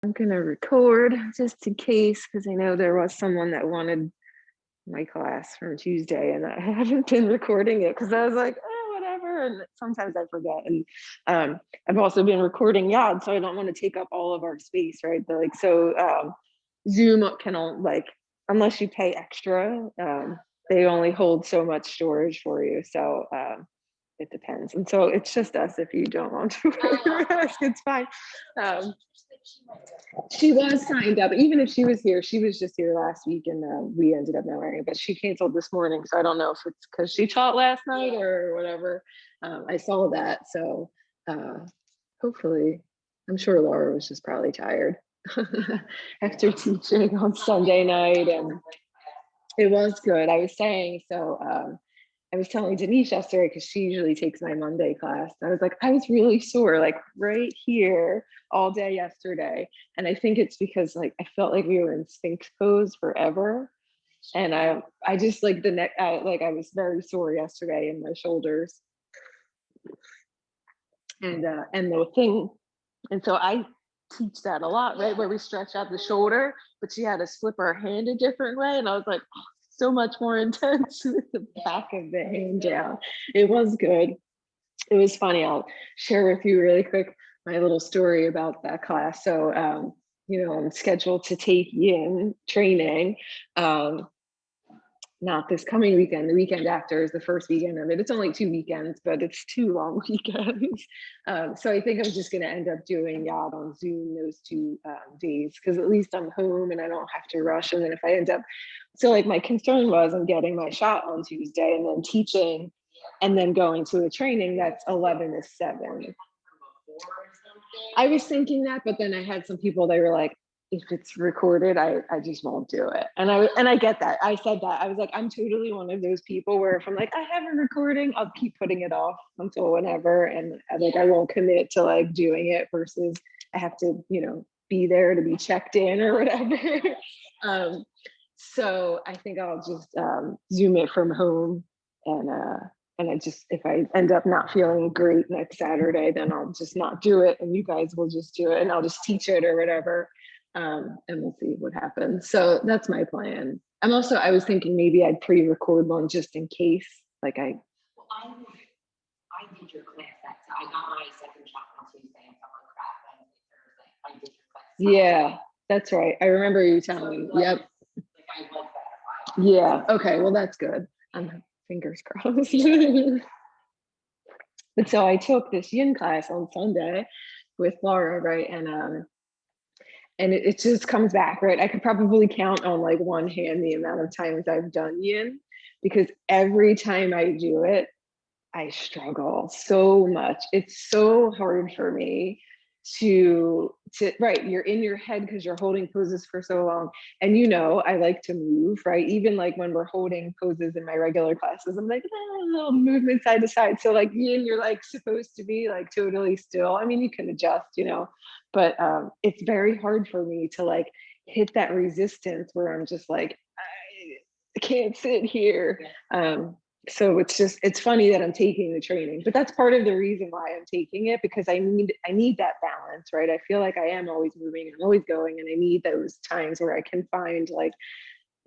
I'm gonna record just in case, because I know there was someone that wanted my class from Tuesday, and I haven't been recording it because I was like, oh, whatever. And sometimes I forget. And I've also been recording YAD, so I don't want to take up all of our space, right? But like, so Zoom can only, like, unless you pay extra, they only hold so much storage for you. So it depends. And so it's just us if you don't want to wear a mask, it's fine. She was signed up, even if she was here. She was just here last week, and we ended up not wearing it. But she canceled this morning, so I don't know if it's because she taught last night or whatever. I saw that, so hopefully, I'm sure Laura was just probably tired after teaching on Sunday night, and it was good. I was saying so. I was telling Denise yesterday, because she usually takes my Monday class. I was like, I was really sore, like right here all day yesterday. And I think it's because like I felt like we were in Sphinx pose forever. And I just like the neck, like I was very sore yesterday in my shoulders. And the thing, and so I teach that a lot, right? Where we stretch out the shoulder, but she had to slip her hand a different way. And I was like, oh, so much more intense with the back of the hand down. It was good. It was funny. I'll share with you really quick my little story about that class. So, I'm scheduled to take yin training. Not this coming weekend, the weekend after is the first weekend of it. It's only 2 weekends, but it's 2 long weekends. So I think I'm just going to end up doing YAD on Zoom those 2 days, because at least I'm home and I don't have to rush. And then if I end up, so like my concern was I'm getting my shot on Tuesday and then teaching and then going to a training that's 11 to 7. I was thinking that, but then I had some people, they were like, if it's recorded, I just won't do it. And I get that. I said that. I was like, I'm totally one of those people where if I'm like, I have a recording, I'll keep putting it off until whenever. And I won't commit to like doing it versus I have to, be there to be checked in or whatever. So I think I'll just Zoom it from home, and I just, if I end up not feeling great next Saturday, then I'll just not do it, and you guys will just do it, and I'll just teach it or whatever, and we'll see what happens. So that's my plan. I was thinking maybe I'd pre-record one just in case. Like I did your class I got my second shot on Tuesday, and someone crap Wednesday, Thursday. I did your class. Yeah, that's right. I remember you telling me. Yep. Yeah. Okay. Well, that's good. Fingers crossed. But so I took this yin class on Sunday with Laura, right? And it just comes back, right? I could probably count on like one hand the amount of times I've done yin, because every time I do it, I struggle so much. It's so hard for me to right, you're in your head because you're holding poses for so long. And I like to move, right? Even like when we're holding poses in my regular classes, I'm like, little movement side to side. So like yin, you're like supposed to be like totally still. I mean, you can adjust, but it's very hard for me to like hit that resistance where I'm just like, I can't sit here. So it's funny that I'm taking the training, but that's part of the reason why I'm taking it, because I need that balance, right? I feel like I am always moving and always going, and I need those times where I can find like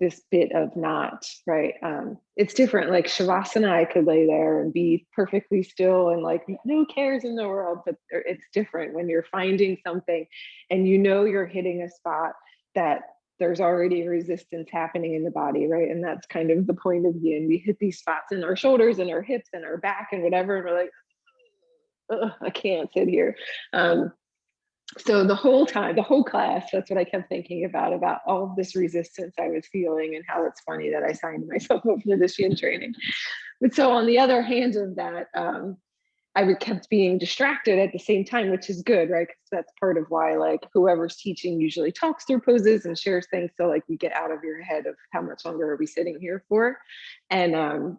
this bit of not, right? It's different. Like Shavasana, I could lay there and be perfectly still and like no cares in the world, but it's different when you're finding something and you're hitting a spot that there's already resistance happening in the body, right? And that's kind of the point of yin. We hit these spots in our shoulders and our hips and our back and whatever, and we're like, I can't sit here. So the whole class, that's what I kept thinking about all of this resistance I was feeling, and how it's funny that I signed myself up for this yin training. But so on the other hand of that, I kept being distracted at the same time, which is good, right? Because that's part of why like whoever's teaching usually talks through poses and shares things. So like you get out of your head of how much longer are we sitting here for. And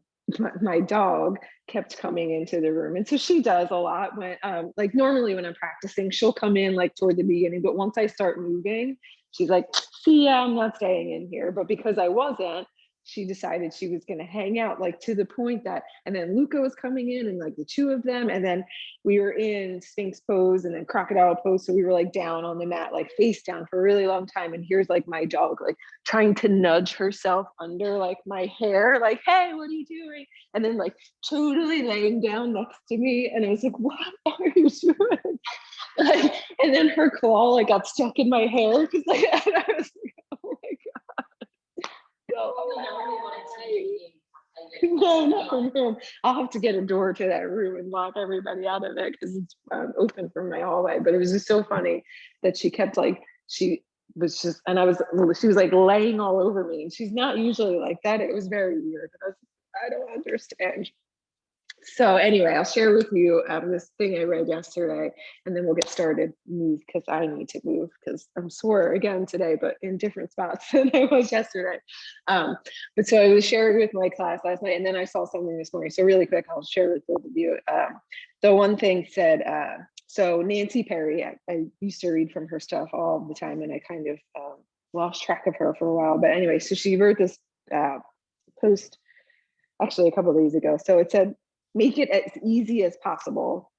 my dog kept coming into the room. And so she does a lot when like normally when I'm practicing, she'll come in like toward the beginning, but once I start moving, she's like, see ya, I'm not staying in here. But because I wasn't, she decided she was going to hang out, like to the point that, and then Luca was coming in and like the two of them. And then we were in Sphinx pose and then crocodile pose. So we were like down on the mat, like face down for a really long time. And here's like my dog, like trying to nudge herself under like my hair, like, hey, what are you doing? And then like totally laying down next to me. And I was like, what are you doing? Like, and then her claw like got stuck in my hair because like, and I was like, oh my God, go away. No, no. I'll have to get a door to that room and lock everybody out of it because it's open from my hallway. But it was just so funny that she kept like, she was just, and she was like laying all over me. And she's not usually like that. It was very weird. I don't understand. So anyway, I'll share with you this thing I read yesterday, and then we'll get started. Move because I need to move because I'm sore again today, but in different spots than I was yesterday. But so I was sharing with my class last night, and then I saw something this morning. So really quick, I'll share with both of you. The one thing said, so Nancy Perry, I used to read from her stuff all the time, and I kind of lost track of her for a while. But anyway, so she wrote this post actually a couple of days ago. So it said, make it as easy as possible.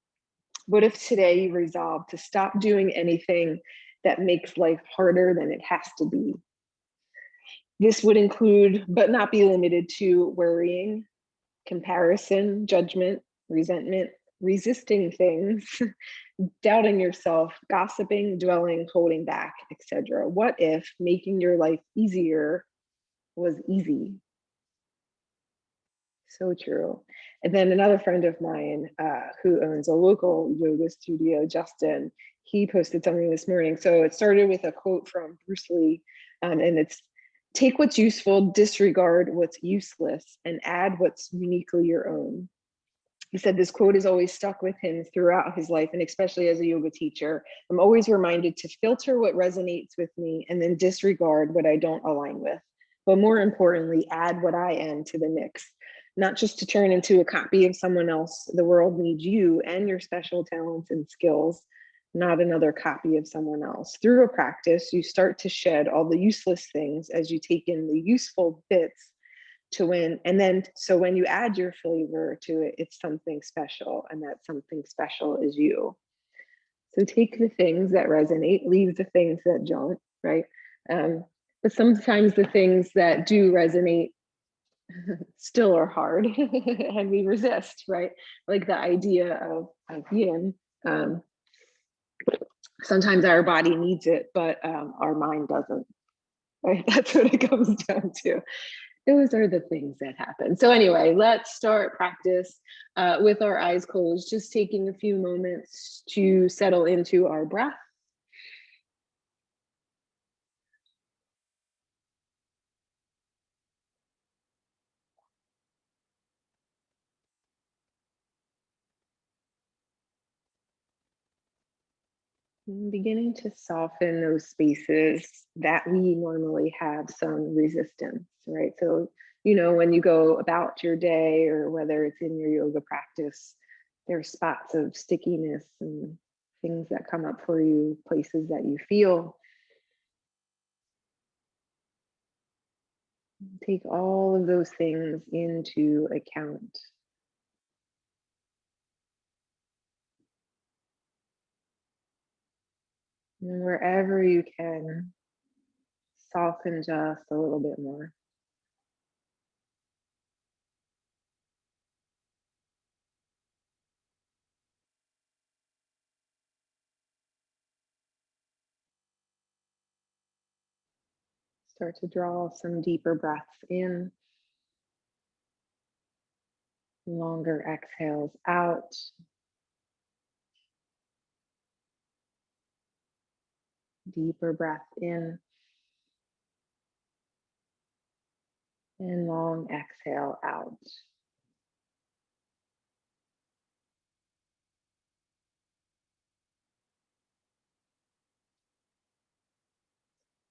What if today you resolve to stop doing anything that makes life harder than it has to be? This would include, but not be limited to, worrying, comparison, judgment, resentment, resisting things, doubting yourself, gossiping, dwelling, holding back, etc. What if making your life easier was easy? So true. And then another friend of mine who owns a local yoga studio, Justin, he posted something this morning. So it started with a quote from Bruce Lee, and it's, take what's useful, disregard what's useless, and add what's uniquely your own. He said this quote has always stuck with him throughout his life, and especially as a yoga teacher. I'm always reminded to filter what resonates with me and then disregard what I don't align with. But more importantly, add what I am to the mix, not just to turn into a copy of someone else. The world needs you and your special talents and skills, not another copy of someone else. Through a practice, you start to shed all the useless things as you take in the useful bits to win. And then, so when you add your flavor to it, it's something special, and that something special is you. So take the things that resonate, leave the things that don't, right? But sometimes the things that do resonate still are hard and we resist, right? Like the idea of yin. Sometimes our body needs it, but our mind doesn't, right? That's what it comes down to. Those are the things that happen. So anyway, let's start practice with our eyes closed, just taking a few moments to settle into our breath. And beginning to soften those spaces that we normally have some resistance, right? So, you know, when you go about your day or whether it's in your yoga practice, there's spots of stickiness and things that come up for you, places that you feel. Take all of those things into account. And wherever you can, soften just a little bit more. Start to draw some deeper breaths in, longer exhales out. Deeper breath in and long exhale out.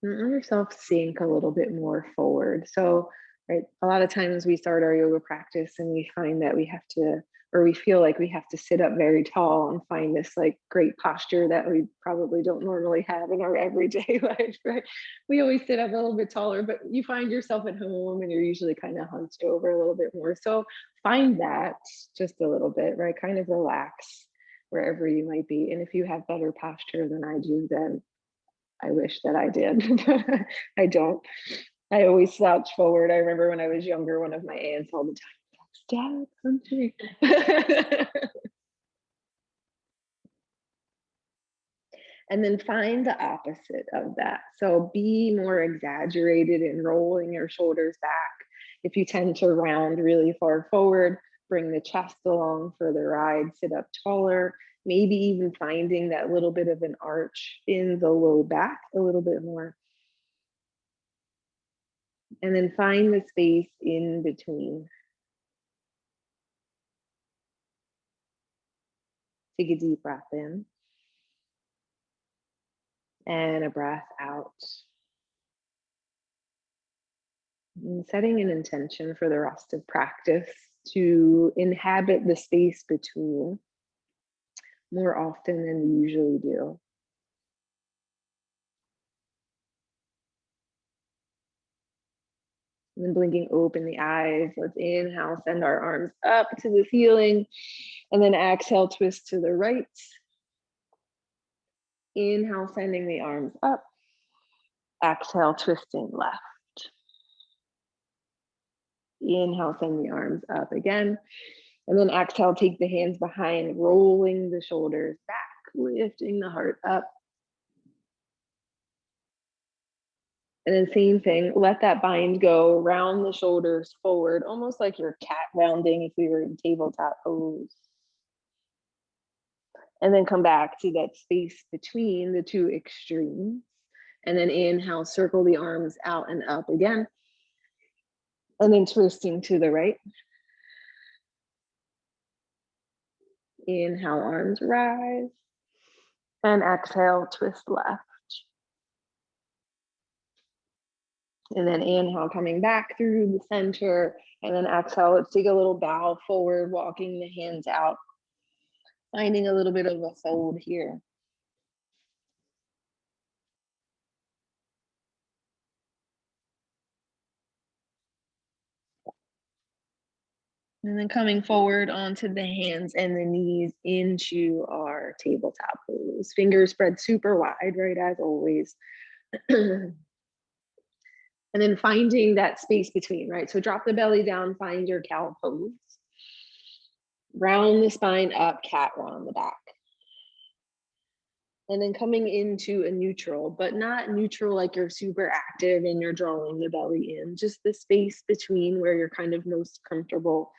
And let yourself sink a little bit more forward. So, right, a lot of times we start our yoga practice and we find that we have to or we feel like we have to sit up very tall and find this like great posture that we probably don't normally have in our everyday life, right? We always sit up a little bit taller, but you find yourself at home and you're usually kind of hunched over a little bit more. So find that just a little bit, right? Kind of relax wherever you might be. And if you have better posture than I do, then I wish that I did. I don't. I always slouch forward. I remember when I was younger, one of my aunts all the time, "Stop, country." And then find the opposite of that. So be more exaggerated in rolling your shoulders back. If you tend to round really far forward, bring the chest along for the ride, sit up taller, maybe even finding that little bit of an arch in the low back a little bit more. And then find the space in between. Take a deep breath in and a breath out. And setting an intention for the rest of practice to inhabit the space between more often than we usually do. And then blinking open the eyes. Let's inhale, send our arms up to the ceiling. And then exhale, twist to the right. Inhale, sending the arms up. Exhale, twisting left. Inhale, send the arms up again. And then exhale, take the hands behind, rolling the shoulders back, lifting the heart up. And then same thing, let that bind go, round the shoulders forward, almost like you're cat rounding if we were in tabletop pose. And then come back to that space between the two extremes. And then inhale, circle the arms out and up again. And then twisting to the right. Inhale, arms rise. And exhale, twist left. And then inhale, coming back through the center. And then exhale, let's take a little bow forward, walking the hands out. Finding a little bit of a fold here. And then coming forward onto the hands and the knees into our tabletop pose. Fingers spread super wide, right, as always. And then finding that space between, right? So drop the belly down, find your cow pose. Round the spine up, cat round the back. And then coming into a neutral, but not neutral like you're super active and you're drawing the belly in, just the space between where you're kind of most comfortable.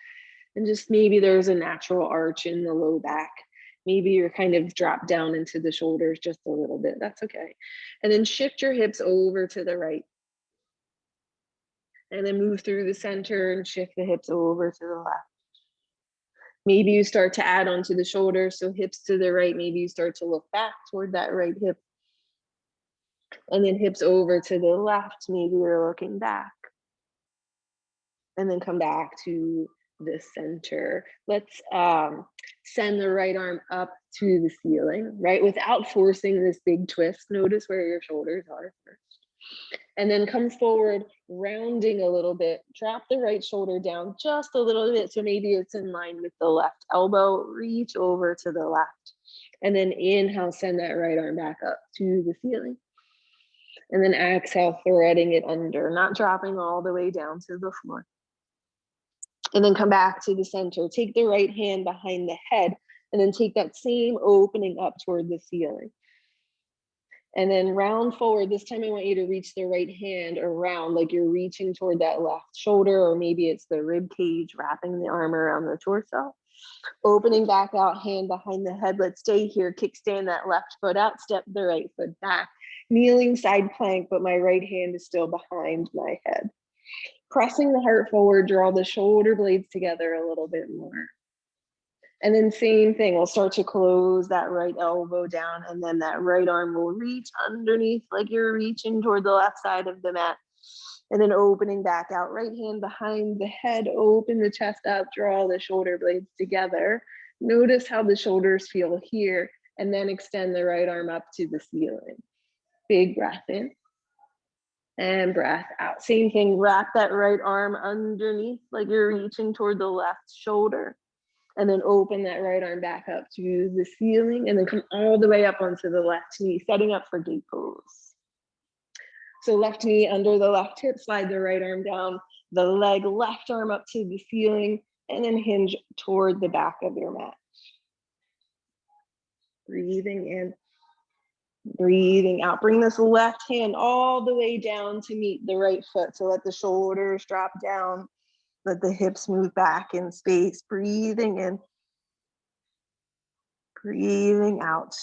And just maybe there's a natural arch in the low back. Maybe you're kind of dropped down into the shoulders just a little bit. That's okay. And then shift your hips over to the right. And then move through the center and shift the hips over to the left. Maybe you start to add onto the shoulders, so hips to the right. Maybe you start to look back toward that right hip. And then hips over to the left. Maybe you're looking back. And then come back to the center. Let's send the right arm up to the ceiling, right? Without forcing this big twist. Notice where your shoulders are first. And then come forward, rounding a little bit. Drop the right shoulder down just a little bit. So maybe it's in line with the left elbow. Reach over to the left. And then inhale, send that right arm back up to the ceiling. And then exhale, threading it under, not dropping all the way down to the floor. And then come back to the center. Take the right hand behind the head and then take that same opening up toward the ceiling. And then round forward. This time I want you to reach the right hand around like you're reaching toward that left shoulder, or maybe it's the rib cage, wrapping the arm around the torso. Opening back out, hand behind the head. Let's stay here. Kickstand that left foot out, step the right foot back. Kneeling side plank, but my right hand is still behind my head. Pressing the heart forward, draw the shoulder blades together a little bit more. And then same thing, we'll start to close that right elbow down, and then that right arm will reach underneath like you're reaching toward the left side of the mat. And then opening back out, right hand behind the head, open the chest up, draw the shoulder blades together. Notice how the shoulders feel here, and then extend the right arm up to the ceiling. Big breath in and breath out. Same thing, wrap that right arm underneath like you're reaching toward the left shoulder. And then open that right arm back up to the ceiling, and then come all the way up onto the left knee, setting up for gate pose. So left knee under the left hip, slide the right arm down, the leg, left arm up to the ceiling, and then hinge toward the back of your mat. Breathing in, breathing out. Bring this left hand all the way down to meet the right foot. So let the shoulders drop down, let the hips move back in space. Breathing in, breathing out.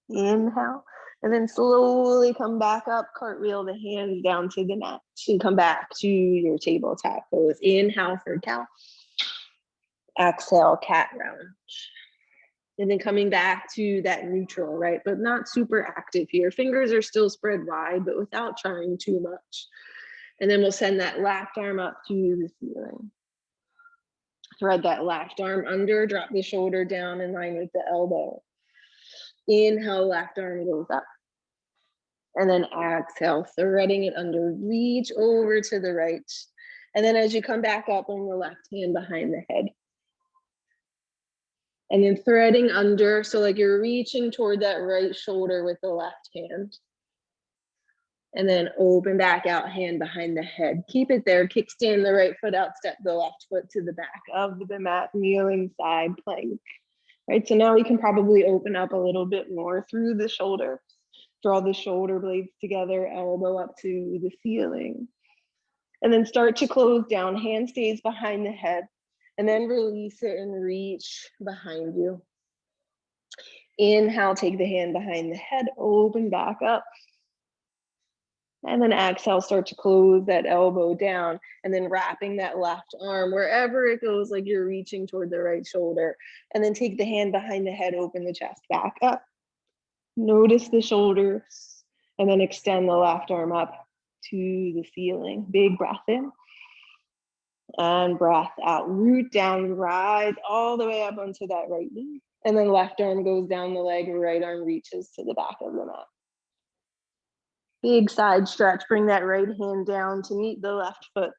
Inhale, and then slowly come back up, cartwheel the hands down to the mat, and come back to your tabletop pose. Inhale for cow, exhale, cat round. And then coming back to that neutral, right? But not super active here. Fingers are still spread wide, but without trying too much. And then we'll send that left arm up to the ceiling. Thread that left arm under, drop the shoulder down in line with the elbow. Inhale, left arm goes up. And then exhale, threading it under, reach over to the right. And then as you come back up, bring the left hand behind the head. And then threading under, so like you're reaching toward that right shoulder with the left hand. And then open back out, hand behind the head. Keep it there, kickstand the right foot out, step the left foot to the back of the mat, kneeling side plank. Right, so now we can probably open up a little bit more through the shoulder. Draw the shoulder blades together, elbow up to the ceiling. And then start to close down, hand stays behind the head, and then release it and reach behind you. Inhale, take the hand behind the head, open back up. And then exhale, start to close that elbow down, and then wrapping that left arm wherever it goes, like you're reaching toward the right shoulder. And then take the hand behind the head, open the chest back up. Notice the shoulders, and then extend the left arm up to the ceiling. Big breath in and breath out. Root down, rise all the way up onto that right knee. And then left arm goes down the leg, right arm reaches to the back of the mat. Big side stretch, bring that right hand down to meet the left foot.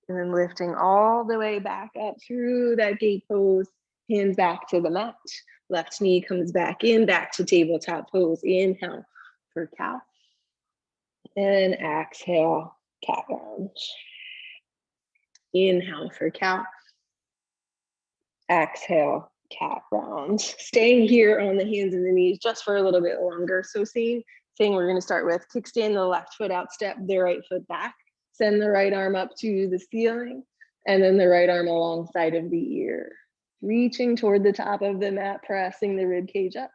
And then lifting all the way back up through that gate pose, hands back to the mat. Left knee comes back in, back to tabletop pose. Inhale for cow. And exhale, cat round. Inhale for cow. Exhale, cat round. Staying here on the hands and the knees just for a little bit longer. So same thing we're going to start with. Kickstand the left foot out, step the right foot back. Send the right arm up to the ceiling, and then the right arm alongside of the ear. Reaching toward the top of the mat, pressing the rib cage up.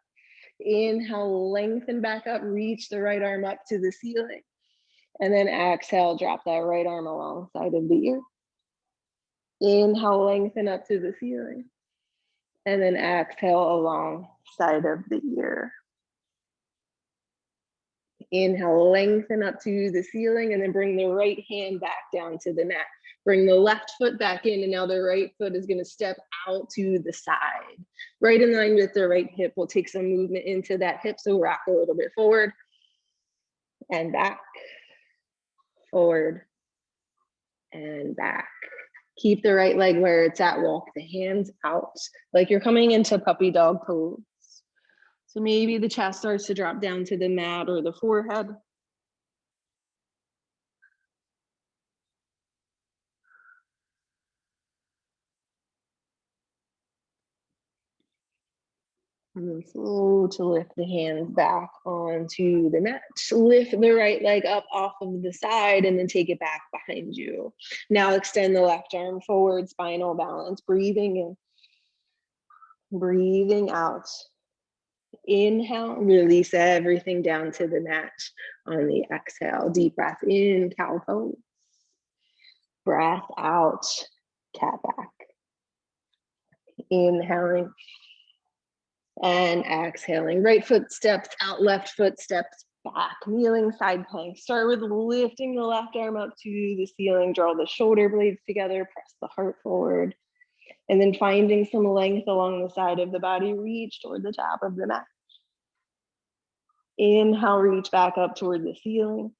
Inhale, lengthen back up, reach the right arm up to the ceiling. And then exhale, drop that right arm alongside of the ear. Inhale, lengthen up to the ceiling. And then exhale alongside of the ear. Inhale, lengthen up to the ceiling, and then bring the right hand back down to the mat. Bring the left foot back in, and now the right foot is going to step out to the side. Right in line with the right hip. We'll take some movement into that hip, so rock a little bit forward and back, forward and back. Keep the right leg where it's at. Walk the hands out like you're coming into puppy dog pose. So maybe the chest starts to drop down to the mat or the forehead. And then slow to lift the hands back onto the mat. Lift the right leg up off of the side and then take it back behind you. Now extend the left arm forward, spinal balance. Breathing in, breathing out. Inhale, release everything down to the mat on the exhale. Deep breath in, cow pose. Breath out, cat back. Inhaling And exhaling, right foot steps out, left foot steps back, kneeling side plank. Start with lifting the left arm up to the ceiling, draw the shoulder blades together, press the heart forward, and then finding some length along the side of the body, reach toward the top of the mat. Inhale, reach back up toward the ceiling.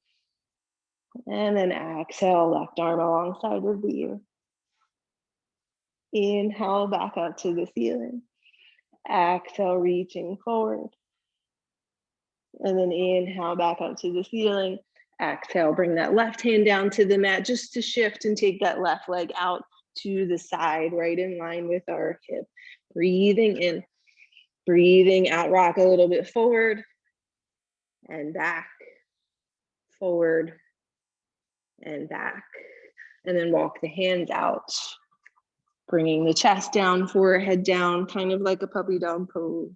And then exhale, left arm alongside of the ear. Inhale, back up to the ceiling. Exhale, reaching forward. And then inhale, back up to the ceiling. Exhale, bring that left hand down to the mat just to shift and take that left leg out to the side, right in line with our hip. Breathing in, breathing out, rock a little bit forward and back, forward and back. And then walk the hands out, bringing the chest down, forehead down, kind of like a puppy dog pose.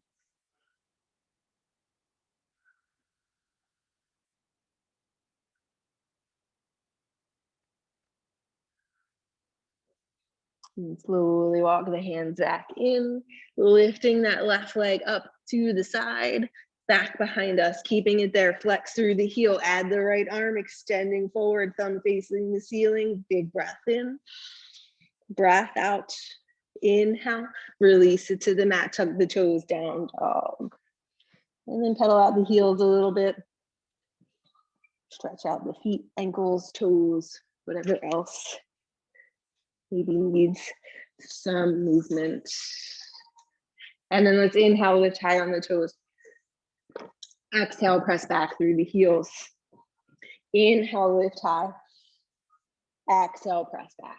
And slowly walk the hands back in, lifting that left leg up to the side, back behind us, keeping it there. Flex through the heel, add the right arm, extending forward, thumb facing the ceiling. Big breath in, breath out. Inhale, release it to the mat, tuck the toes down, dog. And then pedal out the heels a little bit. Stretch out the feet, ankles, toes, whatever else maybe needs some movement. And then let's inhale, lift high on the toes. Exhale, press back through the heels. Inhale, lift high. Exhale, press back.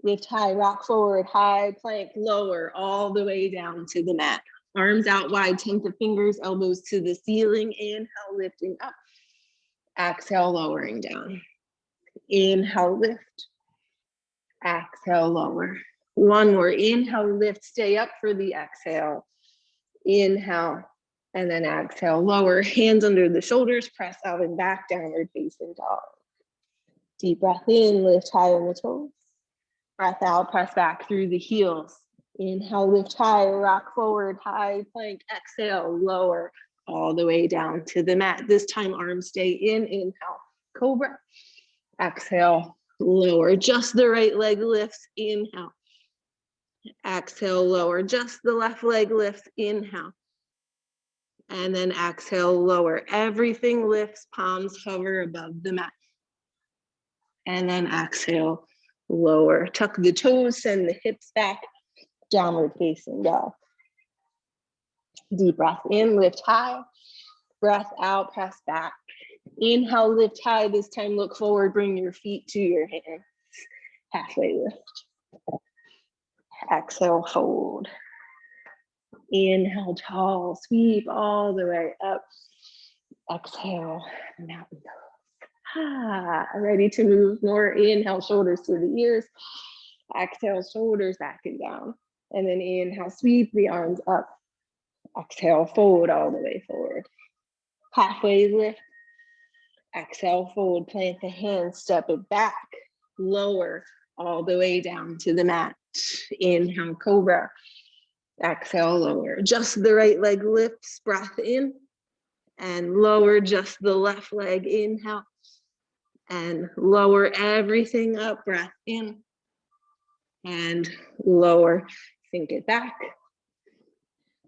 Lift high, rock forward, high plank, lower, all the way down to the mat. Arms out wide, tent the fingers, elbows to the ceiling. Inhale, lifting up. Exhale, lowering down. Inhale, lift. Exhale, lower. One more. Inhale, lift, stay up for the exhale. Inhale, and then exhale, lower. Hands under the shoulders, press out and back, downward facing dog. Deep breath in, lift high on the toes. Breath out, press back through the heels. Inhale, lift high, rock forward, high plank. Exhale, lower, all the way down to the mat. This time, arms stay in. Inhale, cobra. Exhale, lower. Just the right leg lifts. Inhale. Exhale, lower. Just the left leg lifts. Inhale. And then exhale, lower. Everything lifts, palms hover above the mat. And then exhale, lower. Tuck the toes, send the hips back, downward facing dog. Deep breath in, lift high. Breath out, press back. Inhale, lift high. This time look forward, bring your feet to your hands. Halfway lift. Exhale, fold. Inhale, tall, sweep all the way up. Exhale, mountain pose. Ready to move more. Inhale, shoulders to the ears. Exhale, shoulders back and down. And then inhale, sweep the arms up. Exhale, fold all the way forward. Halfway lift. Exhale, fold, plant the hands, step it back. Lower all the way down to the mat. Inhale, cobra. Exhale, lower. Just the right leg lifts, breath in. And lower just the left leg. Inhale. And lower everything up, breath in. And lower, sink it back.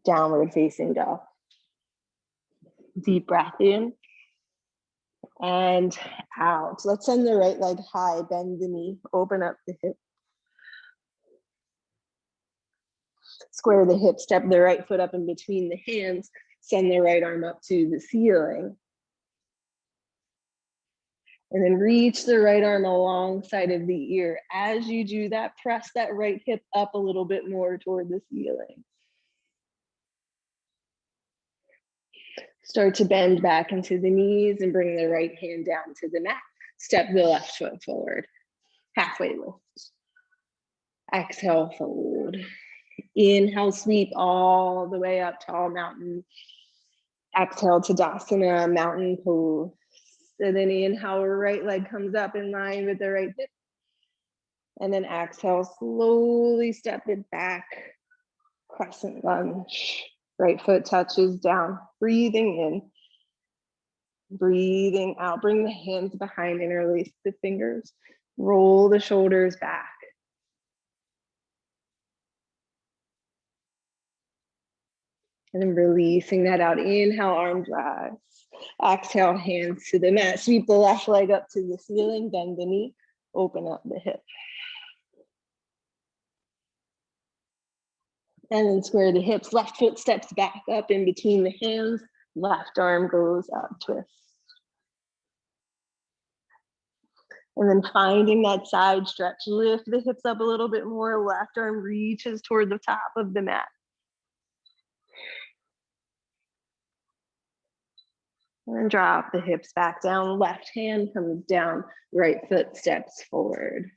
Downward facing dog. Deep breath in. And out. Let's send the right leg high, bend the knee, open up the hip. Square the hip, step the right foot up in between the hands, send the right arm up to the ceiling. And then reach the right arm alongside of the ear. As you do that, press that right hip up a little bit more toward the ceiling. Start to bend back into the knees and bring the right hand down to the mat. Step the left foot forward. Halfway lift. Exhale, fold. Inhale, sweep all the way up, tall mountain. Exhale, Tadasana, mountain pose. And then inhale, right leg comes up in line with the right hip. And then exhale, slowly step it back. Crescent lunge. Right foot touches down, breathing in, breathing out. Bring the hands behind, interlace the fingers, roll the shoulders back. And then releasing that out. Inhale, arms rise. Exhale, hands to the mat. Sweep the left leg up to the ceiling, bend the knee, open up the hip. And then square the hips. Left foot steps back up in between the hands. Left arm goes up, twist. And then finding that side stretch. Lift the hips up a little bit more. Left arm reaches toward the top of the mat. And then drop the hips back down. Left hand comes down. Right foot steps forward.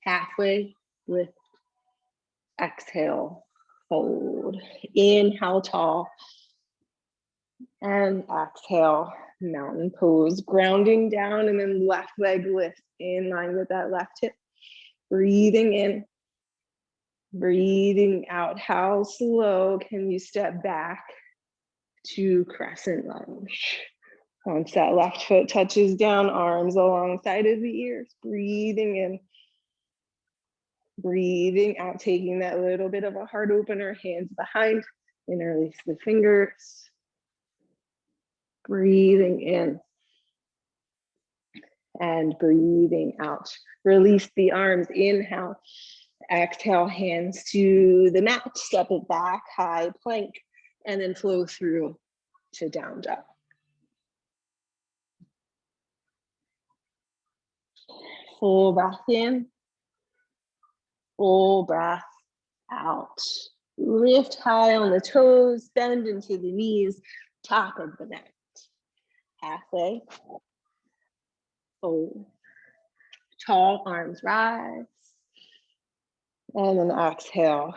Halfway, lift. Exhale, fold. Inhale, tall. And exhale, mountain pose. Grounding down and then left leg lift in line with that left hip. Breathing in, breathing out. How slow can you step back to crescent lunge? Once that left foot touches down, arms alongside of the ears. Breathing in, breathing out, taking that little bit of a heart opener, hands behind, interlace the fingers. Breathing in and breathing out. Release the arms, inhale, exhale, hands to the mat, step it back, high plank, and then flow through to down dog. Full breath in, full breath out. Lift high on the toes, bend into the knees, top of the mat. Halfway, fold. Tall, arms rise. And then exhale,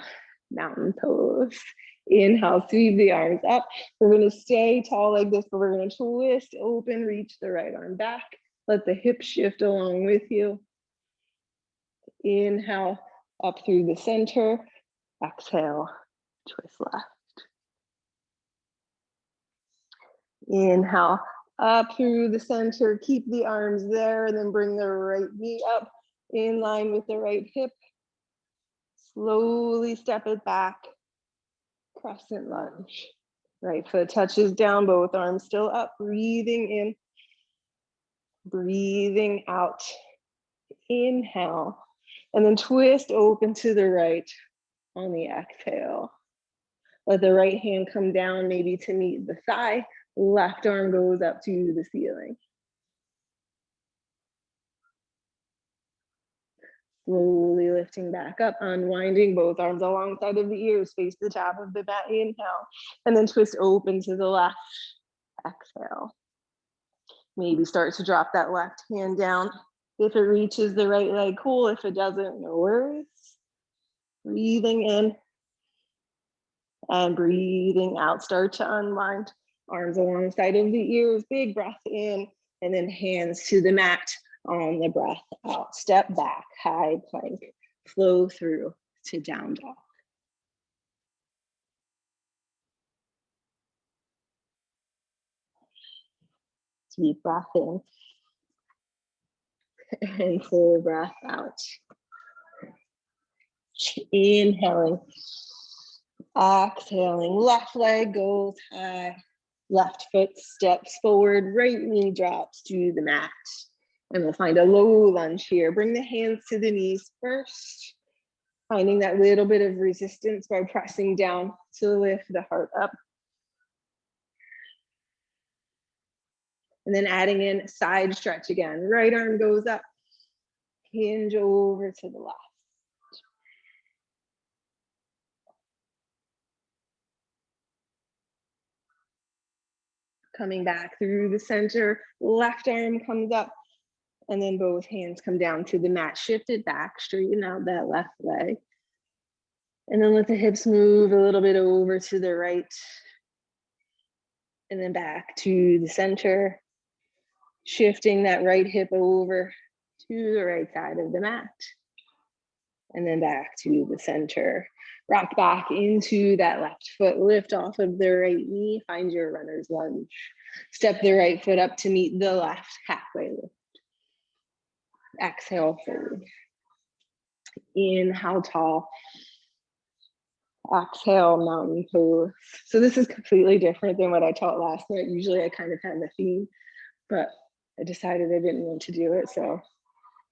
mountain pose. Inhale, sweep the arms up. We're gonna stay tall like this, but we're gonna twist, open, reach the right arm back. Let the hips shift along with you. Inhale, up through the center. Exhale, twist left. Inhale, up through the center. Keep the arms there, and then bring the right knee up in line with the right hip. Slowly step it back. Crescent lunge. Right foot touches down, both arms still up. Breathing in, breathing out. Inhale, and then twist open to the right on the exhale. Let the right hand come down, maybe to meet the thigh. Left arm goes up to the ceiling. Slowly lifting back up, unwinding both arms alongside of the ears, face the top of the mat, inhale, and then twist open to the left, exhale. Maybe start to drop that left hand down. If it reaches the right leg, cool. If it doesn't, no worries. Breathing in and breathing out. Start to unwind. Arms alongside of the ears, big breath in, and then hands to the mat on the breath out. Step back, high plank, flow through to down dog. Deep breath in and full breath out. Inhaling, exhaling, left leg goes high, left foot steps forward, right knee drops to the mat. And we'll find a low lunge here. Bring the hands to the knees first, finding that little bit of resistance by pressing down to lift the heart up. And then adding in side stretch again. Right arm goes up, hinge over to the left. Coming back through the center, left arm comes up, and then both hands come down to the mat. Shift it back, straighten out that left leg. And then let the hips move a little bit over to the right. And then back to the center. Shifting that right hip over to the right side of the mat. And then back to the center. Rock back into that left foot, lift off of the right knee, find your runner's lunge. Step the right foot up to meet the left, halfway lift. Exhale, forward. Inhale, tall. Exhale, mountain pose. So this is completely different than what I taught last night. Usually I kind of have a theme, but I decided I didn't want to do it. So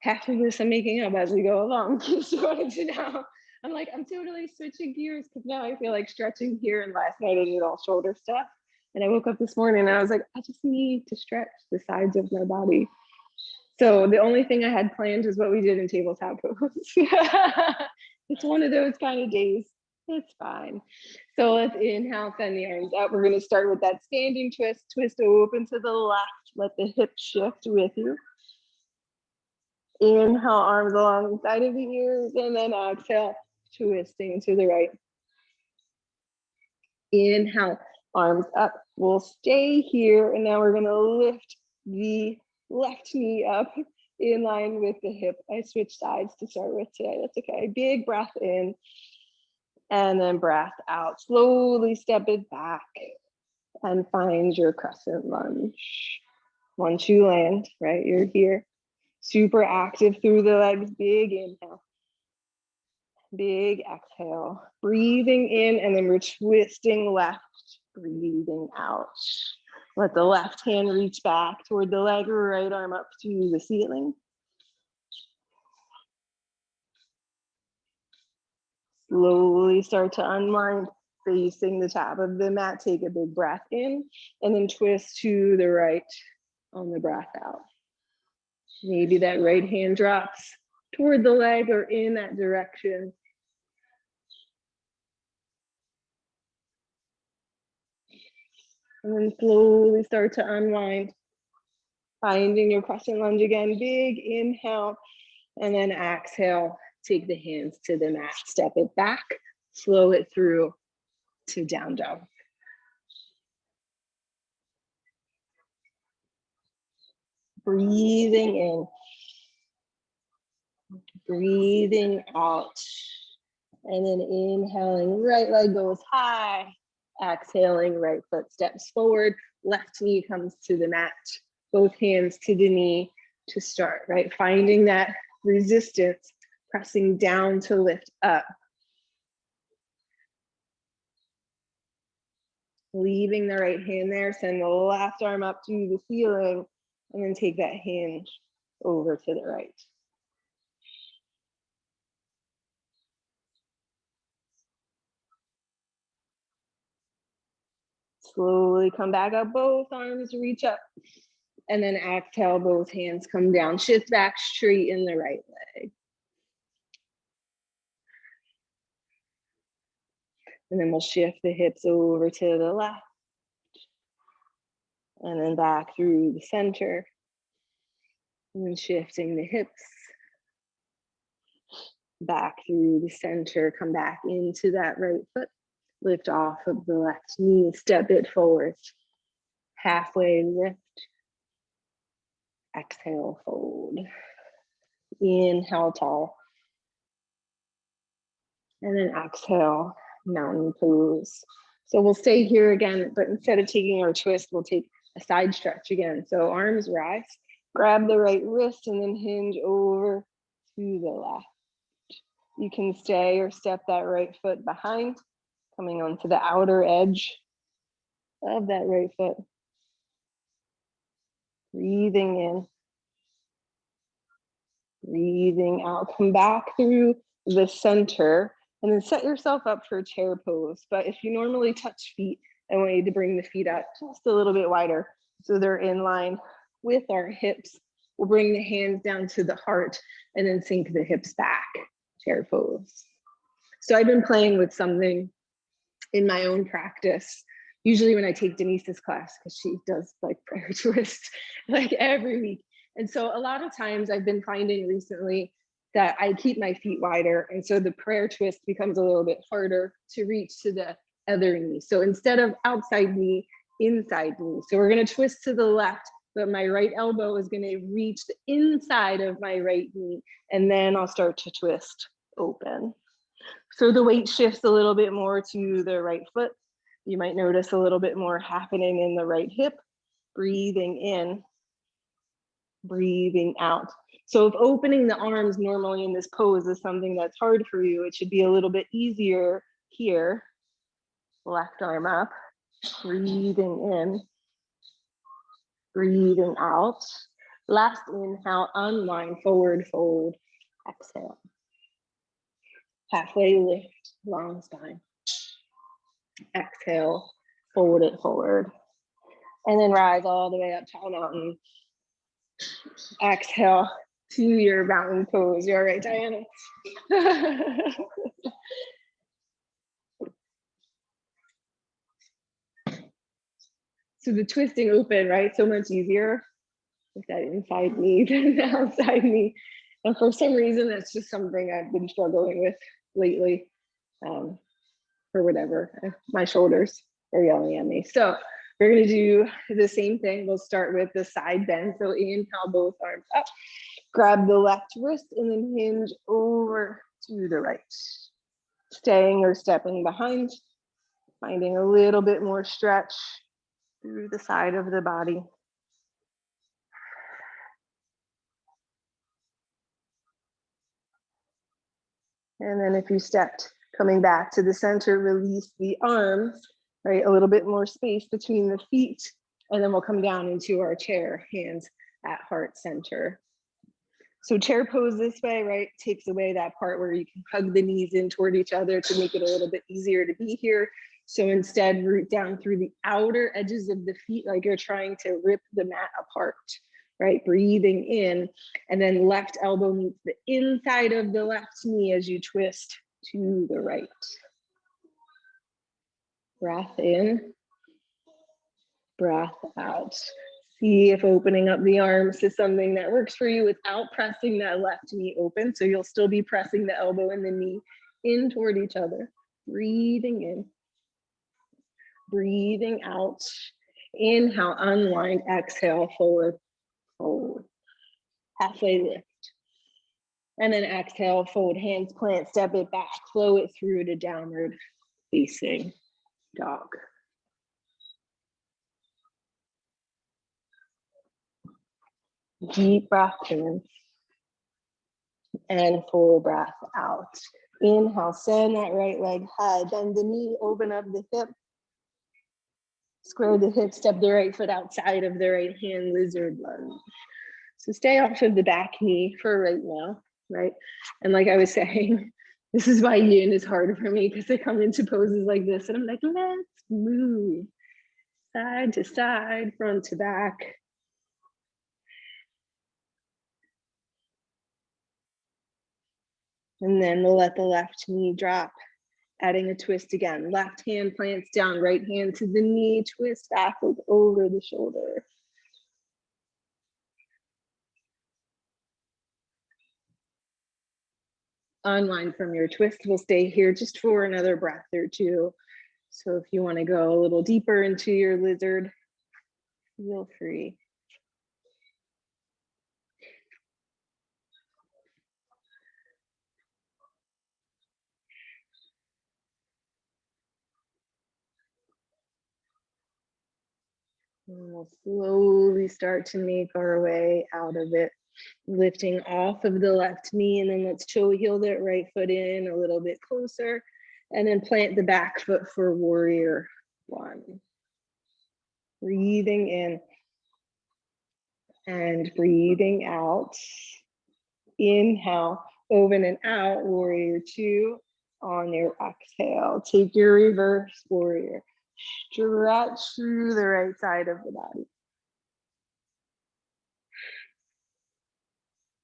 half of this I'm making up as we go along. Just wanted to know. I'm like, I'm totally switching gears because now I feel like stretching here. And last night I did all shoulder stuff. And I woke up this morning and I was like, I just need to stretch the sides of my body. So the only thing I had planned is what we did in tabletop pose. It's one of those kind of days. It's fine. So let's inhale, send the arms out. We're going to start with that standing twist. Twist open to the left. Let the hips shift with you. Inhale, arms along the side of the ears, and then exhale, twisting to the right. Inhale, arms up. We'll stay here, and now we're going to lift the left knee up in line with the hip. I switched sides to start with today. That's okay. Big breath in, and then breath out. Slowly step it back and find your crescent lunge. Once you land, right, you're here. Super active through the legs. Big inhale. Big exhale. Breathing in, and then we're twisting left. Breathing out. Let the left hand reach back toward the leg, right arm up to the ceiling. Slowly start to unwind, facing the top of the mat. Take a big breath in, and then twist to the right on the breath out. Maybe that right hand drops toward the leg or in that direction. And then slowly start to unwind. Finding your crescent lunge again. Big inhale, and then exhale. Take the hands to the mat. Step it back. Slow it through to down dog. Breathing in. Breathing out. And then inhaling, right leg goes high. Exhaling, right foot steps forward. Left knee comes to the mat. Both hands to the knee to start, right? Finding that resistance, pressing down to lift up. Leaving the right hand there, send the left arm up to the ceiling, and then take that hinge over to the right. Slowly come back up, both arms reach up. And then exhale, both hands come down. Shift back, straighten the right leg. And then we'll shift the hips over to the left. And then back through the center. And then shifting the hips. Back through the center, come back into that right foot. Lift off of the left knee, step it forward. Halfway lift. Exhale, fold. Inhale, tall. And then exhale, mountain pose. So we'll stay here again, but instead of taking our twist, we'll take a side stretch again. So arms rise, grab the right wrist, and then hinge over to the left. You can stay or step that right foot behind, coming onto the outer edge of that right foot. Breathing in. Breathing out. Come back through the center and then set yourself up for chair pose. But if you normally touch feet, I want you to bring the feet out just a little bit wider so they're in line with our hips. We'll bring the hands down to the heart and then sink the hips back, chair pose. So I've been playing with something in my own practice, usually when I take Denise's class, because she does like prayer twist like every week. And so a lot of times I've been finding recently that I keep my feet wider. And so the prayer twist becomes a little bit harder to reach to the other knee. So instead of outside knee, inside knee. So we're going to twist to the left, but my right elbow is going to reach the inside of my right knee. And then I'll start to twist open. So the weight shifts a little bit more to the right foot. You might notice a little bit more happening in the right hip. Breathing in, breathing out. So if opening the arms normally in this pose is something that's hard for you, it should be a little bit easier here. Left arm up, breathing in, breathing out. Last inhale, unwind, forward fold. Exhale. Halfway lift, long spine. Exhale, fold it forward. And then rise all the way up, tall mountain. Exhale to your mountain pose. You're all right, Diana? So the twisting open, right? So much easier with that inside knee than the outside knee. And for some reason, that's just something I've been struggling with lately. For whatever, my shoulders are yelling at me. So we're gonna do the same thing. We'll start with the side bend. So inhale, both arms up, grab the left wrist and then hinge over to the right. Staying or stepping behind, finding a little bit more stretch through the side of the body. And then if you stepped, coming back to the center, release the arms, right? A little bit more space between the feet. And then we'll come down into our chair, hands at heart center. So chair pose this way, right? Takes away that part where you can hug the knees in toward each other to make it a little bit easier to be here. So instead, root down through the outer edges of the feet like you're trying to rip the mat apart, right? Breathing in, and then left elbow meets the inside of the left knee as you twist to the right. Breath in, breath out. See if opening up the arms is something that works for you without pressing that left knee open. So you'll still be pressing the elbow and the knee in toward each other. Breathing in, breathing out. Inhale, unwind, exhale, forward, fold. Halfway lift. And then exhale, fold, hands plant, step it back, flow it through to downward facing dog. Deep breath in and full breath out. Inhale, send that right leg high, bend the knee, open up the hip, square the hip, step the right foot outside of the right hand, lizard lunge. So stay off of the back knee for right now, right? And like I was saying, this is why yin is harder for me because I come into poses like this and I'm like, let's move side to side, front to back. And then we'll let the left knee drop, adding a twist again. Left hand plants down, right hand to the knee, twist back, look over the shoulder. Unwind from your twist. We'll stay here just for another breath or two. So if you want to go a little deeper into your lizard, feel free. And we'll slowly start to make our way out of it, lifting off of the left knee, and then let's toe heel that right foot in a little bit closer, and then plant the back foot for warrior one. Breathing in and breathing out. Inhale, open and out, warrior two. On your exhale, take your reverse warrior. Stretch through the right side of the body.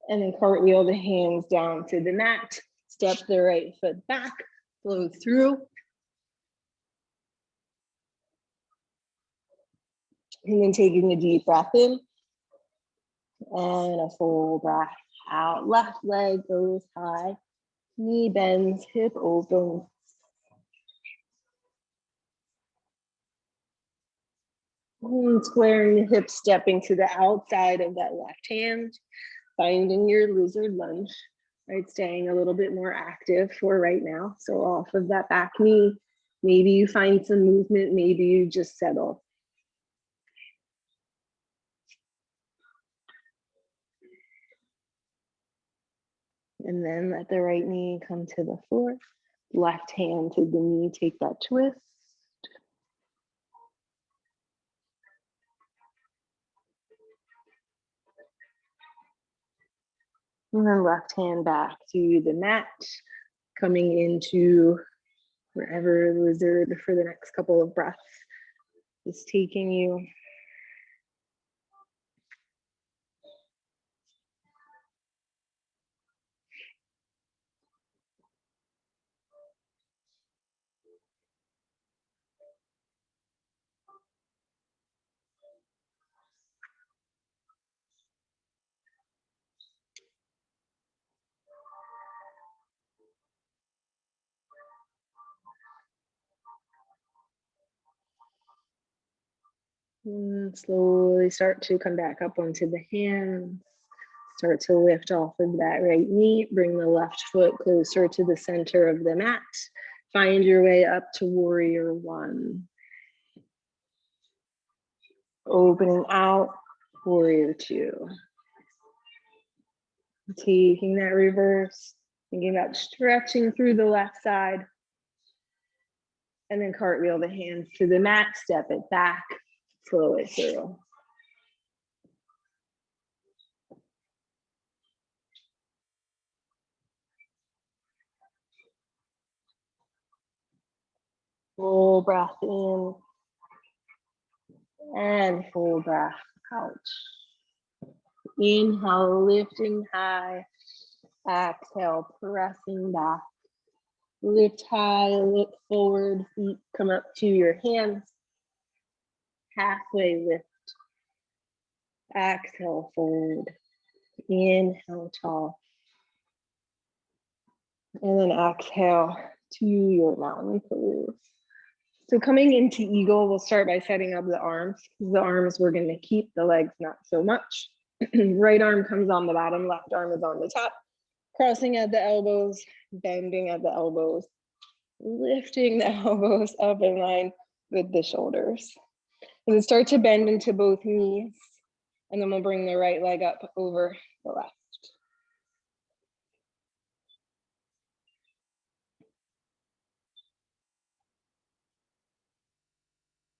And then cartwheel the hands down to the mat. Step the right foot back, flow through. And then taking a deep breath in and a full breath out. Left leg goes high, knee bends, hip opens. And squaring the hips, stepping to the outside of that left hand, finding your lizard lunge. right? Staying a little bit more active for right now. So off of that back knee, maybe you find some movement, maybe you just settle. And then let the right knee come to the floor. Left hand to the knee, take that twist. And then left hand back to the mat, coming into wherever lizard for the next couple of breaths is taking you. And slowly start to come back up onto the hands. Start to lift off of that right knee. Bring the left foot closer to the center of the mat. Find your way up to warrior one. Opening out, warrior two. Taking that reverse, thinking about stretching through the left side. And then cartwheel the hands to the mat, step it back, flow it through. Full breath in and full breath out. Inhale, lifting high. Exhale, pressing back. Lift high, look forward, feet come up to your hands. Halfway lift. Exhale, forward. Inhale, tall. And then exhale to your mountain pose. So coming into eagle, we'll start by setting up the arms. The arms we're going to keep, the legs not so much. Right arm comes on the bottom, left arm is on the top. Crossing at the elbows, bending at the elbows, lifting the elbows up in line with the shoulders. And then start to bend into both knees. And then we'll bring the right leg up over the left.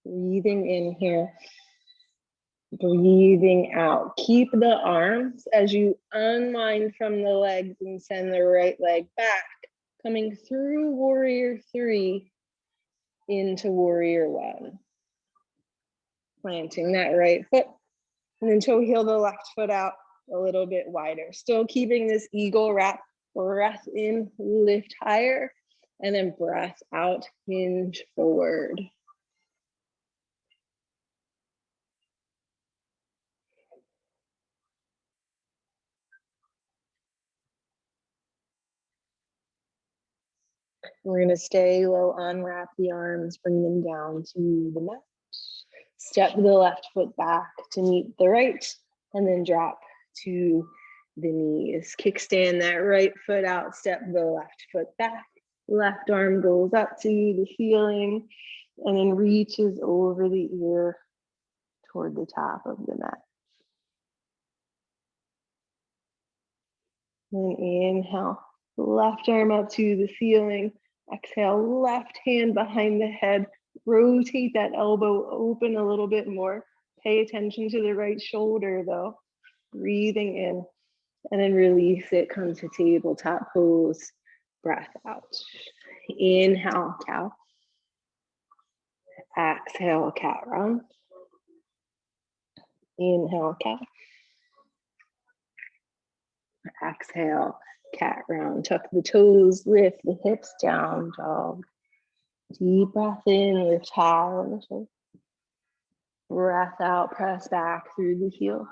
Breathing in here. Breathing out. Keep the arms as you unwind from the legs and send the right leg back, coming through warrior three into warrior one. Planting that right foot, and then toe heel the left foot out a little bit wider. Still keeping this eagle wrap. Breath in, lift higher, and then breath out, hinge forward. We're going to stay low, unwrap the arms, bring them down to the mat. Step the left foot back to meet the right, and then drop to the knees. Kickstand that right foot out, step the left foot back. Left arm goes up to the ceiling, and then reaches over the ear toward the top of the mat. And inhale, left arm up to the ceiling. Exhale, left hand behind the head. Rotate that elbow open a little bit more. Pay attention to the right shoulder though. Breathing in, and then release it, come to tabletop pose. Breath out. Inhale, cow. Exhale, cat round. Inhale, cow. Exhale, cat round. Tuck the toes, lift the hips down, dog. Deep breath in, lift high. Breath out, press back through the heels.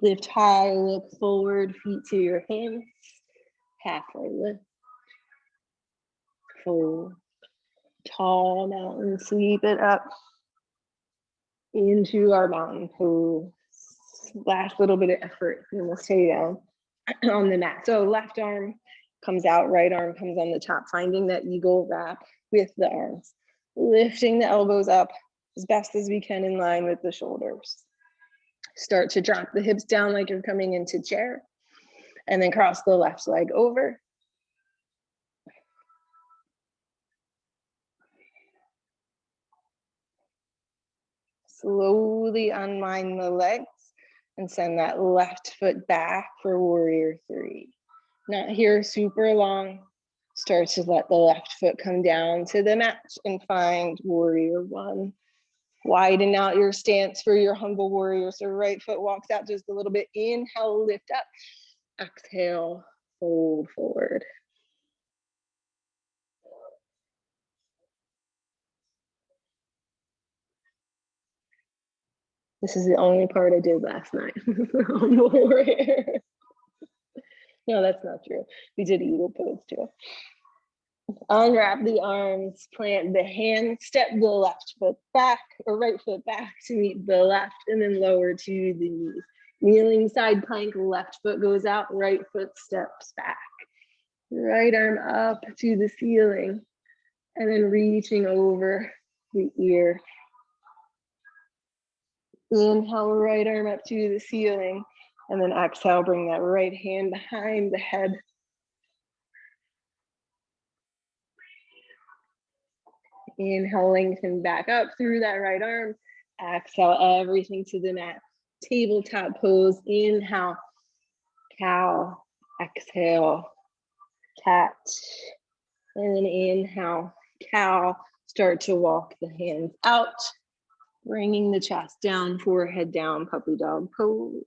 Lift high, look forward, feet to your hands. Halfway lift. Fold. Tall mountain, sweep it up into our mountain pose. Last little bit of effort, and we'll stay down. on the mat. So left arm comes out, right arm comes on the top, finding that eagle wrap with the arms, lifting the elbows up as best as we can in line with the shoulders. Start to drop the hips down like you're coming into chair, and then cross the left leg over. Slowly unwind the legs and send that left foot back for warrior three. Not here super long. Start to let the left foot come down to the mat and find warrior one. Widen out your stance for your humble warrior. So right foot walks out just a little bit. Inhale, lift up. Exhale, fold forward. This is the only part I did last night. Humble warrior. No, that's not true. We did eagle pose too. Unwrap the arms, plant the hand, step the left foot back or right foot back to meet the left, and then lower to the knees. Kneeling side plank, left foot goes out, right foot steps back. Right arm up to the ceiling, and then reaching over the ear. Inhale, right arm up to the ceiling, and then exhale, bring that right hand behind the head. Inhale, lengthen back up through that right arm. Exhale, everything to the mat. Tabletop pose. Inhale, cow. Exhale, cat. And then inhale, cow. Start to walk the hands out, bringing the chest down, forehead down, puppy dog pose.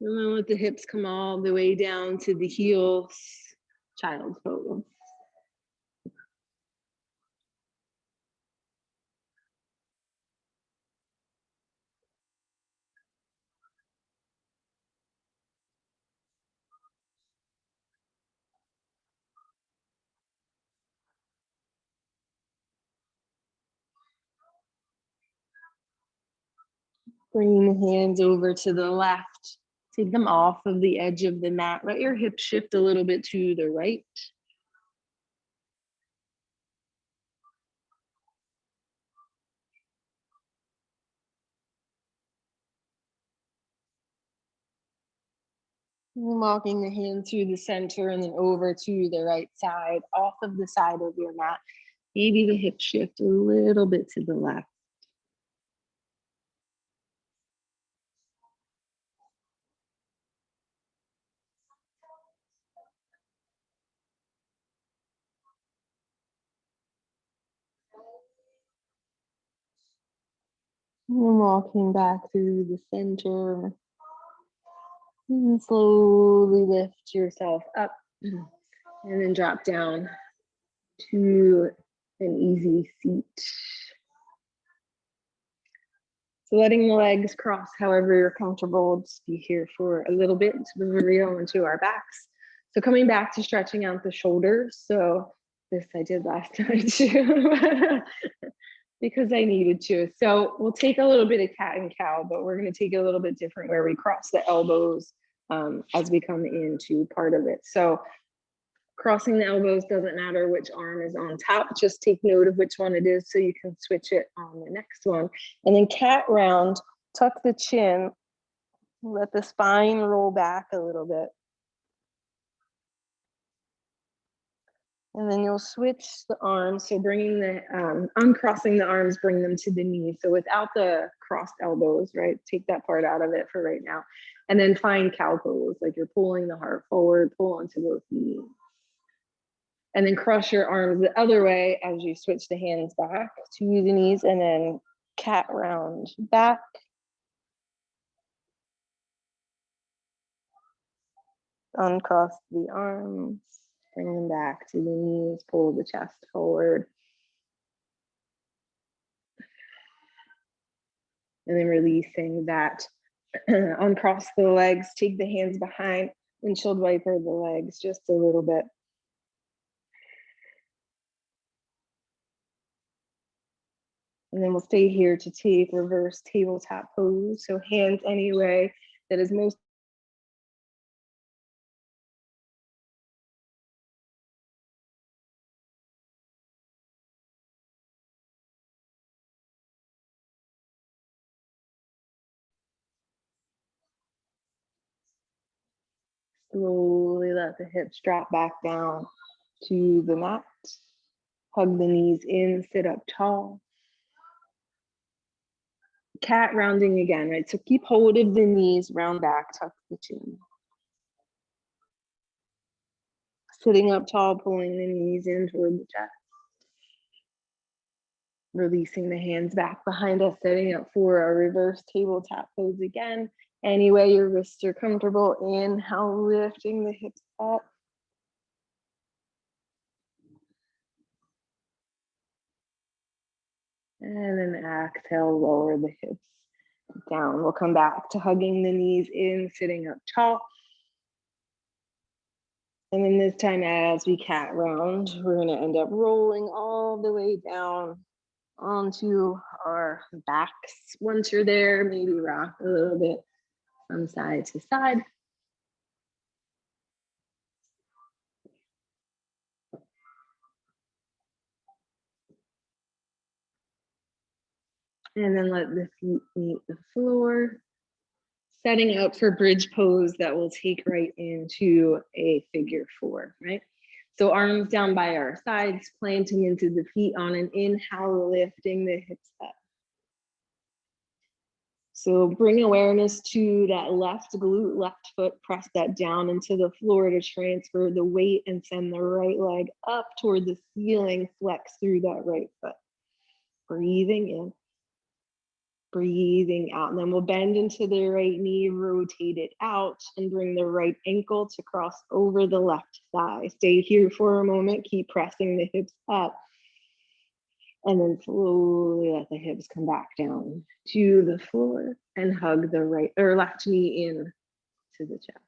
And then let the hips come all the way down to the heels, child's pose. Bring the hands over to the left. Take them off of the edge of the mat. Let your hips shift a little bit to the right. Walking the hand to the center and then over to the right side, off of the side of your mat. Maybe the hip shift a little bit to the left. And walking back through the center. And slowly lift yourself up and then drop down to an easy seat. So letting the legs cross however you're comfortable. Just be here for a little bit until we real into our backs. So coming back to stretching out the shoulders. So this I did last night too, because I needed to. So we'll take a little bit of cat and cow, but we're going to take it a little bit different where we cross the elbows as we come into part of it. So crossing the elbows, doesn't matter which arm is on top, just take note of which one it is so you can switch it on the next one. And then cat round, tuck the chin, let the spine roll back a little bit. And then you'll switch the arms. So bringing the, uncrossing the arms, bring them to the knees. So without the crossed elbows, right? Take that part out of it for right now. And then find cow pose, like you're pulling the heart forward, pull onto both knees. And then cross your arms the other way as you switch the hands back to the knees, and then cat round back. Uncross the arms, bring them back to the knees, pull the chest forward. And then releasing that. Uncross the legs, take the hands behind, windshield wiper the legs just a little bit. And then we'll stay here to take reverse tabletop pose. So hands any way that is most slowly let the hips drop back down to the mat. Hug the knees in, sit up tall. Cat rounding again, right? So keep hold of the knees, round back, tuck the chin. Sitting up tall, pulling the knees in toward the chest. Releasing the hands back behind us, setting up for a reverse tabletop pose again. Any way your wrists are comfortable. Inhale, lifting the hips up. And then exhale, lower the hips down. We'll come back to hugging the knees in, sitting up tall. And then this time as we cat round, we're gonna end up rolling all the way down onto our backs. Once you're there, maybe rock a little bit from side to side. And then let the feet meet the floor. Setting up for bridge pose that will take right into a figure four, right? So arms down by our sides, planting into the feet on an inhale, lifting the hips up. So bring awareness to that left glute, left foot, press that down into the floor to transfer the weight and send the right leg up toward the ceiling, flex through that right foot. Breathing in, breathing out. And then we'll bend into the right knee, rotate it out, and bring the right ankle to cross over the left thigh. Stay here for a moment, keep pressing the hips up. And then slowly let the hips come back down to the floor and hug the right or left knee in to the chest.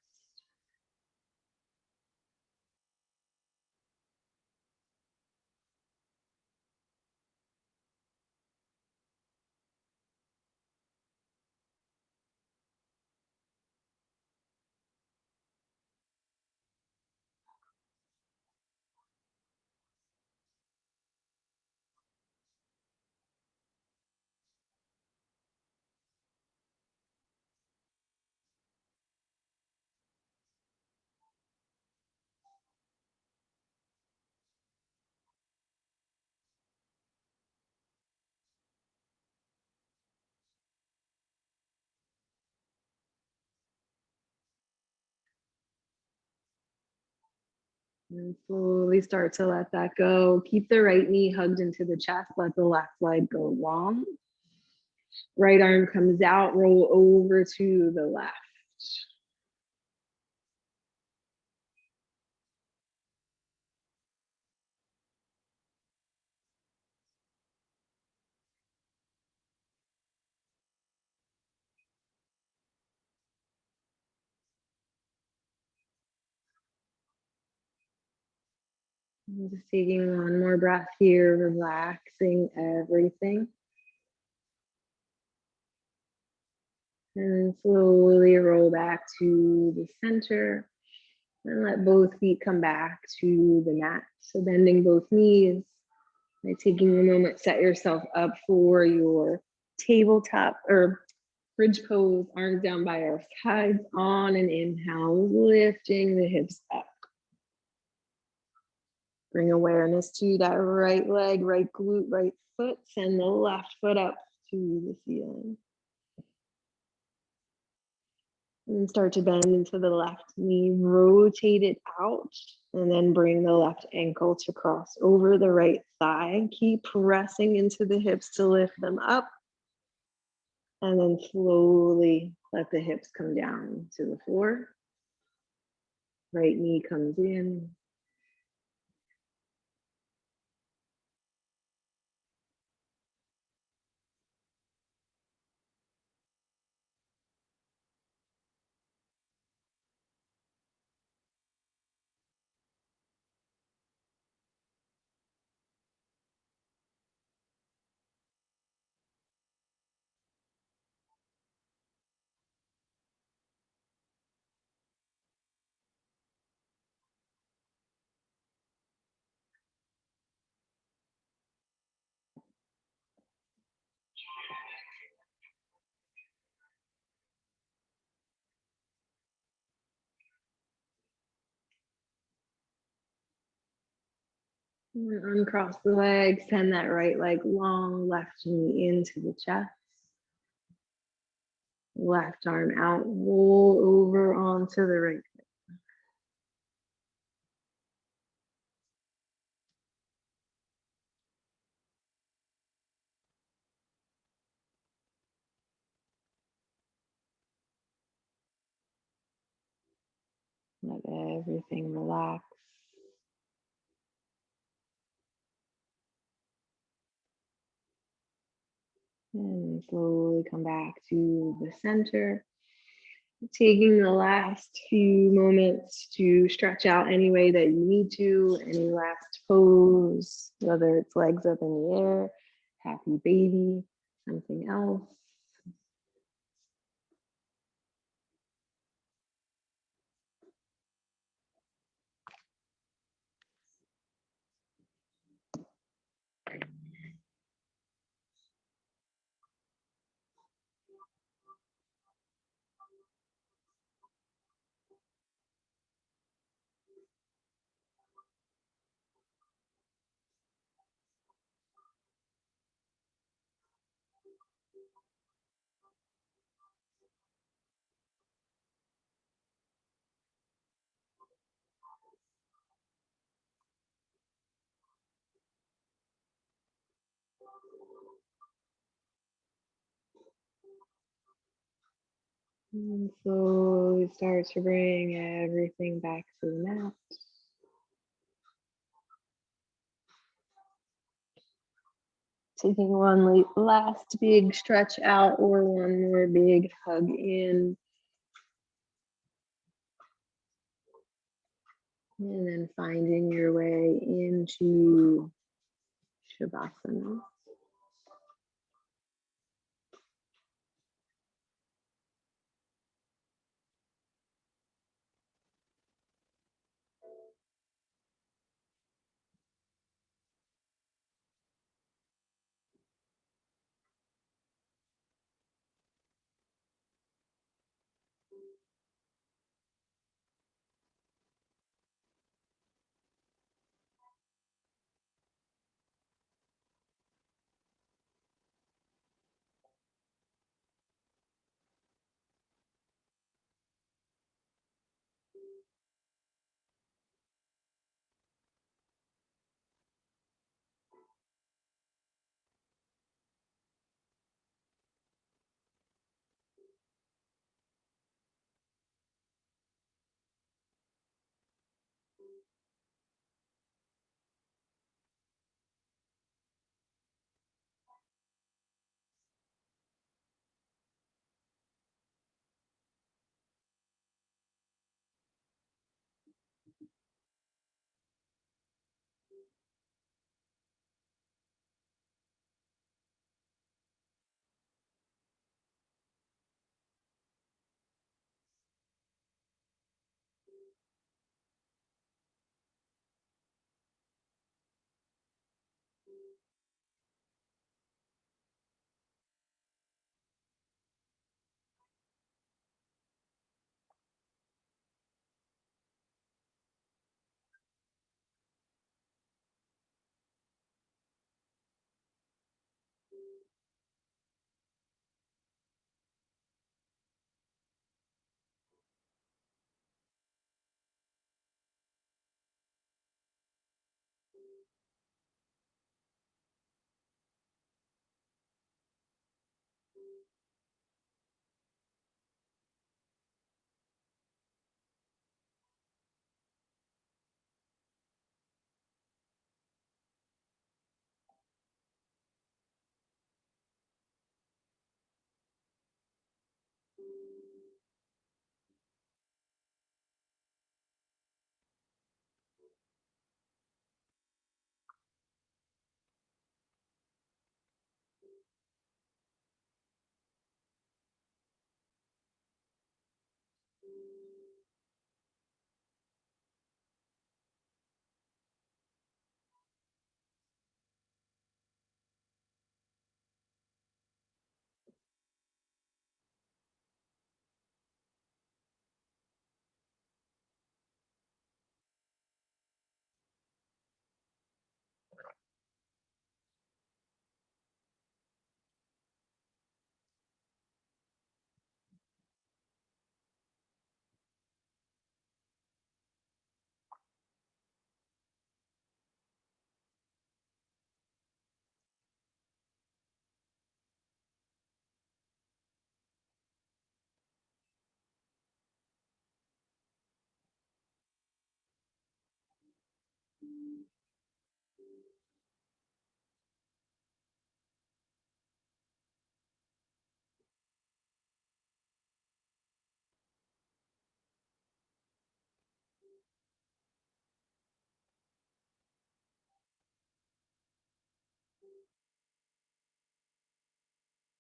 And slowly start to let that go. Keep the right knee hugged into the chest. Let the left leg go long. Right arm comes out, roll over to the left. And just taking one more breath here, relaxing everything. And slowly roll back to the center and let both feet come back to the mat. So bending both knees. By taking a moment, set yourself up for your tabletop or bridge pose, arms down by our sides on an inhale, lifting the hips up. Bring awareness to that right leg, right glute, right foot. Send the left foot up to the ceiling. And start to bend into the left knee, rotate it out, and then bring the left ankle to cross over the right thigh. Keep pressing into the hips to lift them up. And then slowly let the hips come down to the floor. Right knee comes in. Uncross the leg, send that right leg long, left knee into the chest. Left arm out, roll over onto the right. Let everything relax. And slowly come back to the center. Taking the last few moments to stretch out any way that you need to, any last pose, whether it's legs up in the air, happy baby, something else. And slowly start to bring everything back to the mat. Taking one last big stretch out or one more big hug in. And then finding your way into Shavasana.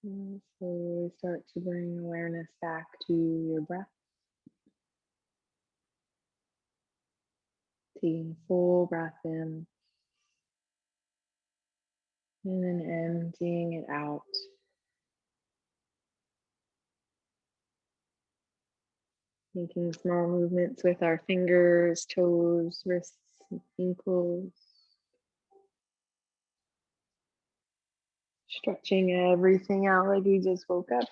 And slowly start to bring awareness back to your breath. Taking full breath in and then emptying it out. Making small movements with our fingers, toes, wrists, and ankles. Stretching everything out like we just woke up.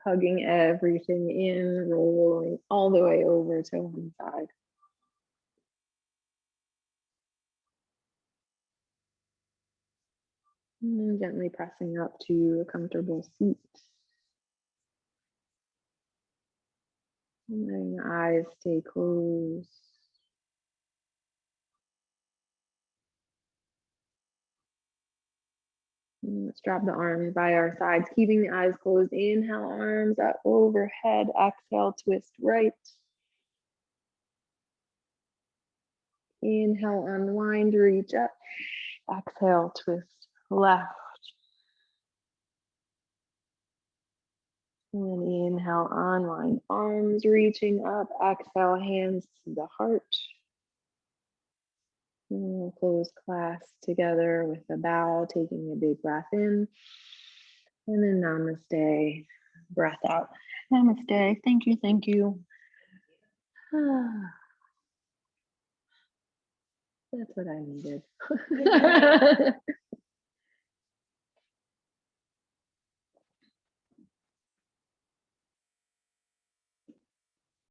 Hugging everything in, rolling all the way over to one side. And then gently pressing up to a comfortable seat. And letting the eyes stay closed. And let's drop the arms by our sides, keeping the eyes closed. Inhale, arms up overhead. Exhale, twist right. Inhale, unwind, reach up. Exhale, twist left. And then inhale, unwind, arms reaching up. Exhale, hands to the heart. And we'll close class together with a bow, taking a big breath in. And then namaste, breath out. Namaste, thank you, thank you. That's what I needed.